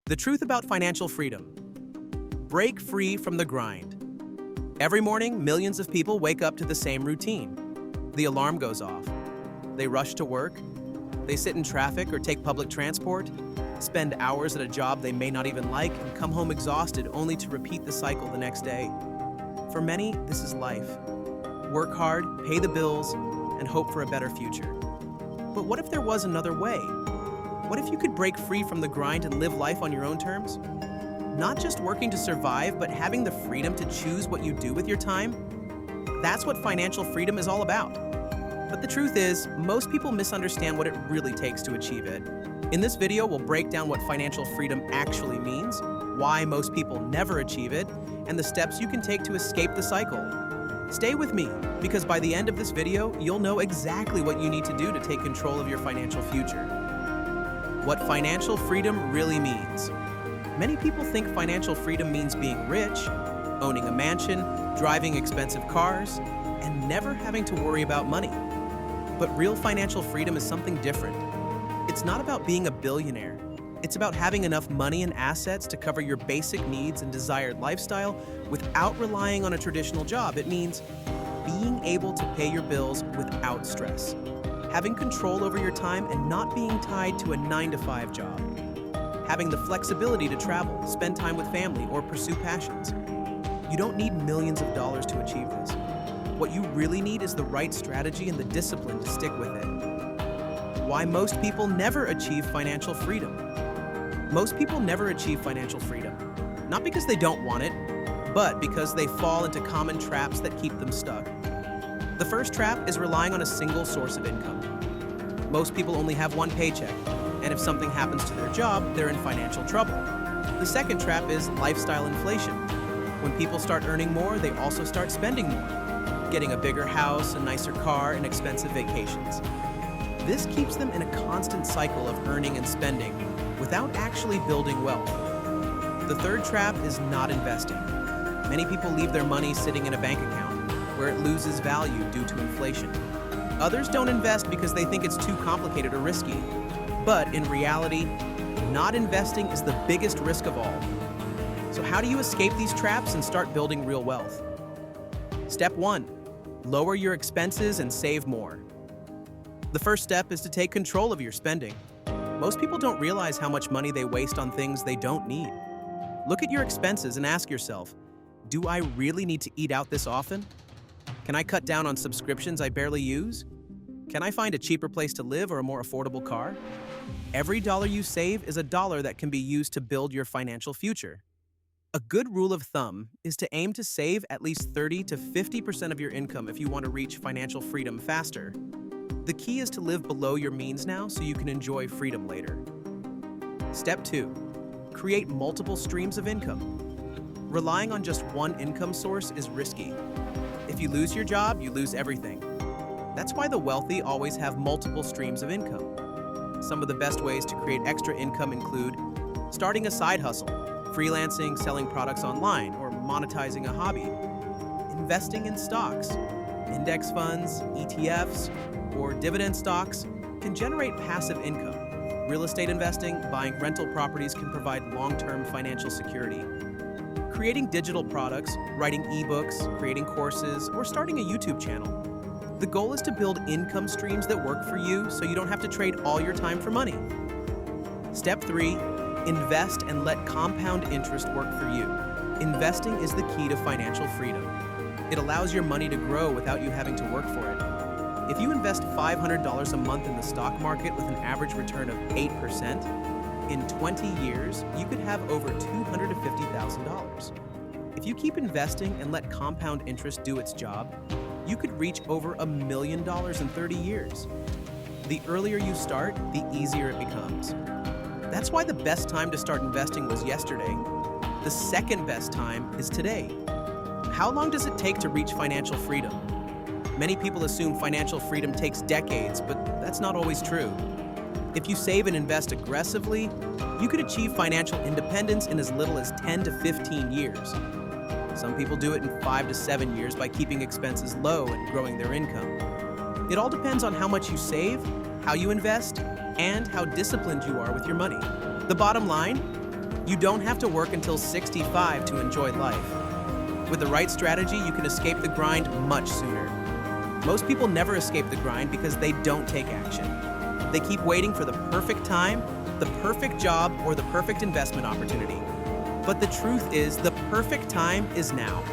The truth about financial freedom. Break free from the grind. Every morning, millions of people wake up to the same routine. The alarm goes off. They rush to work. They sit in traffic or take public transport, spend hours at a job they may not even like, and come home exhausted only to repeat the cycle the next day. For many, this is life. Work hard, pay the bills, and hope for a better future. But what if there was another way? What if you could break free from the grind and live life on your own terms? Not just working to survive, but having the freedom to choose what you do with your time? That's what financial freedom is all about. But the truth is, most people misunderstand what it really takes to achieve it. In this video, we'll break down what financial freedom actually means, why most people never achieve it, and the steps you can take to escape the cycle. Stay with me, because by the end of this video, you'll know exactly what you need to do to take control of your financial future. What financial freedom really means. Many people think financial freedom means being rich, owning a mansion, driving expensive cars, and never having to worry about money. But real financial freedom is something different. It's not about being a billionaire. It's about having enough money and assets to cover your basic needs and desired lifestyle without relying on a traditional job. It means being able to pay your bills without stress, having control over your time and not being tied to a 9-to-5 job, having the flexibility to travel, spend time with family, or pursue passions. You don't need millions of dollars to achieve this. What you really need is the right strategy and the discipline to stick with it. Why most people never achieve financial freedom. Most people never achieve financial freedom, not because they don't want it, but because they fall into common traps that keep them stuck. The first trap is relying on a single source of income. Most people only have one paycheck, and if something happens to their job, they're in financial trouble. The second trap is lifestyle inflation. When people start earning more, they also start spending more, getting a bigger house, a nicer car, and expensive vacations. This keeps them in a constant cycle of earning and spending without actually building wealth. The third trap is not investing. Many people leave their money sitting in a bank account, where it loses value due to inflation. Others don't invest because they think it's too complicated or risky. But in reality, not investing is the biggest risk of all. So how do you escape these traps and start building real wealth? Step 1. Lower your expenses and save more. The first step is to take control of your spending. Most people don't realize how much money they waste on things they don't need. Look at your expenses and ask yourself, do I really need to eat out this often? Can I cut down on subscriptions I barely use? Can I find a cheaper place to live or a more affordable car? Every dollar you save is a dollar that can be used to build your financial future. A good rule of thumb is to aim to save at least 30 to 50% of your income if you want to reach financial freedom faster. The key is to live below your means now so you can enjoy freedom later. Step 2. Create multiple streams of income. Relying on just one income source is risky. If you lose your job, you lose everything. That's why the wealthy always have multiple streams of income. Some of the best ways to create extra income include starting a side hustle, freelancing, selling products online, or monetizing a hobby, investing in stocks, index funds, ETFs, or dividend stocks can generate passive income. Real estate investing, buying rental properties can provide long-term financial security. Creating digital products, writing ebooks, creating courses, or starting a YouTube channel. The goal is to build income streams that work for you so you don't have to trade all your time for money. Step 3, invest and let compound interest work for you. Investing is the key to financial freedom. It allows your money to grow without you having to work for it. If you invest $500 a month in the stock market with an average return of 8%, in 20 years, you could have over $250,000. If you keep investing and let compound interest do its job, you could reach over $1 million in 30 years. The earlier you start, the easier it becomes. That's why the best time to start investing was yesterday. The second best time is today. How long does it take to reach financial freedom? Many people assume financial freedom takes decades, but that's not always true. If you save and invest aggressively, you could achieve financial independence in as little as 10 to 15 years. Some people do it in 5 to 7 years by keeping expenses low and growing their income. It all depends on how much you save, how you invest, and how disciplined you are with your money. The bottom line, You don't have to work until 65 to enjoy life. With the right strategy, you can escape the grind much sooner. Most people never escape the grind because they don't take action. They keep waiting for the perfect time, the perfect job, or the perfect investment opportunity. But the truth is, the perfect time is now.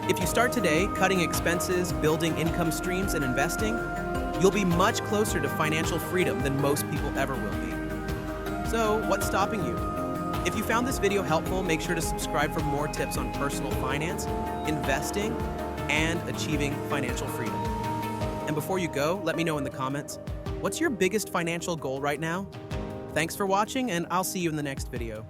If you start today, cutting expenses, building income streams, and investing, you'll be much closer to financial freedom than most people ever will be. So, what's stopping you? If you found this video helpful, make sure to subscribe for more tips on personal finance, investing, and achieving financial freedom. And before you go, let me know in the comments, what's your biggest financial goal right now? Thanks for watching, and I'll see you in the next video.